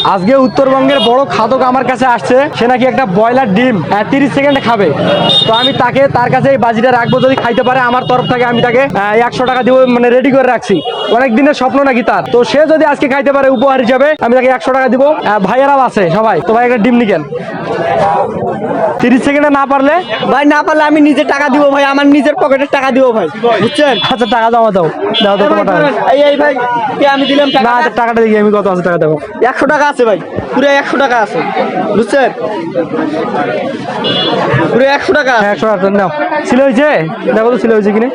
আজকে উত্তরবঙ্গের বড় খাদক আমার কাছে আসছে, সে নাকি একটা ব্রয়লার ডিম 30 সেকেন্ডে খাবে। তো আমি তার কাছে এই বাজিটা রাখবো, যদি খাইতে পারে আমার তরফ থেকে আমি তাকে 100 টাকা দিব, মানে রেডি করে রাখছি। অনেক দিনের স্বপ্ন নাকি তার, তো সে যদি আজকে খাইতে পারে উপহার হিসাবে আমি তাকে 100 টাকা দিব। ভাইয়ারাও আছে সবাই, তো ভাই একটা ডিম নিকেন। 30 সেকেন্ডে না পারলে ভাই, না পারলে আমি নিজে টাকা দিব ভাই, আমার নিজের পকেটের টাকা দিব ভাই, বুঝছেন? আচ্ছা টাকা দাও দাও দাও তো তোমার টাকা। এই ভাই কে আমি দিলাম টাকা। না টাকাটা দেখি আমি কত আছে টাকা দেবো। 100 টাকা আছে ভাই, পুরো 100 টাকা আছে, বুঝছেন? পুরো 100 টাকা। 100 টাকা নাও। ছিল হয়েছে, দেখো তো ছিল হয়েছে কিনে।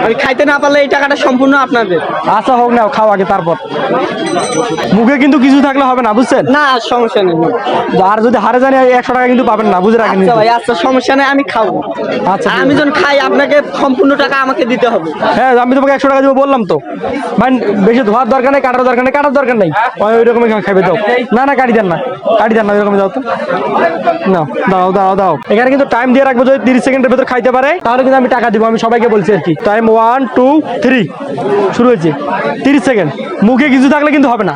আমি খাইতে না পারলে এই টাকাটা সম্পূর্ণ আপনাদের। আচ্ছা হোক, নাও খাও আগে, তারপর মুখে কিন্তু কিছু থাকলে হবে না, বুঝছেন? না সমস্যা নেই। আর যদি হারে জানি 100 টাকা কিন্তু পাবেন না, বুঝে রাখেন। আচ্ছা ভাই, আচ্ছা সমস্যা নেই, আমি খাবো। আচ্ছা আমি যখন খাই আপনাকে সম্পূর্ণ টাকা আমাকে দিতে হবে। হ্যাঁ, আমি তোমাকে 100 টাকা দিব বললাম তো ভাই। বেশি ধোয়ার দরকার নেই, কাটার দরকার নেই, কাটার দরকার নেই, ওই রকমই খাইবে। দাও না না, কাটি দেন না, কাটি দেন না, ওই রকম যাও তো। নাও দাও দাও দাও। এখানে কিন্তু টাইম দিয়ে রাখবো, যদি 30 সেকেন্ডের ভেতর খাইতে পারে তাহলে কিন্তু আমি টাকা দিব। আমি সবাইকে বলছি আর কি। টাইম 1 2 3 শুরু হয়েছে। 30 সেকেন্ড। মুখে কিছু থাকলে কিন্তু হবে না,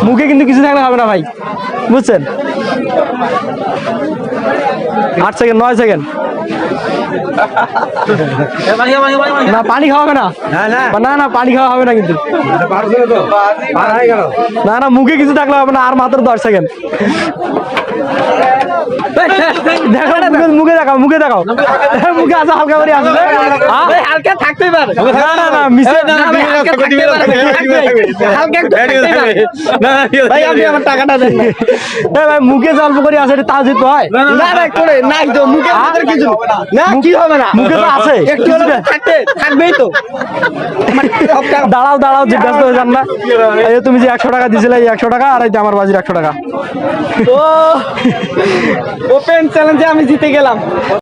মুখে কিন্তু কিছু থাকলে হবে না ভাই, বুঝছেন? 8 সেকেন্ড, 9 সেকেন্ড। না পানি খাওয়া হবে না, না না পানি খাওয়া হবে না কিন্তু। না না, মুখে কিছু থাকলে হবে না, আর মাত্র 10 সেকেন্ড। দেখো মুখে দেখাও, মুখে দেখাও, মুখে আছে হালকা করে আসবে। হালকা থাকতেই পারে। না না না, মিশে ভাই আপনি আমার টাকাটা দেন না। ভাই মুখে অল্প করে আছে, তা যেত হয় না না করে নাই তো, মুখে ভিতরে কিছু না, কি হবে না, মুখে তো আছে একটু হলে থাকবেই তো। দাঁড়াও দাঁড়াও, ব্যস্ত হয়ে যান না। এই যে তুমি যে 100 টাকা দিছিলে, এই 100 টাকা, আর এই যে আমার বাজির 100 টাকা। ও ওপেন চ্যালেঞ্জে আমি জিতে গেলাম।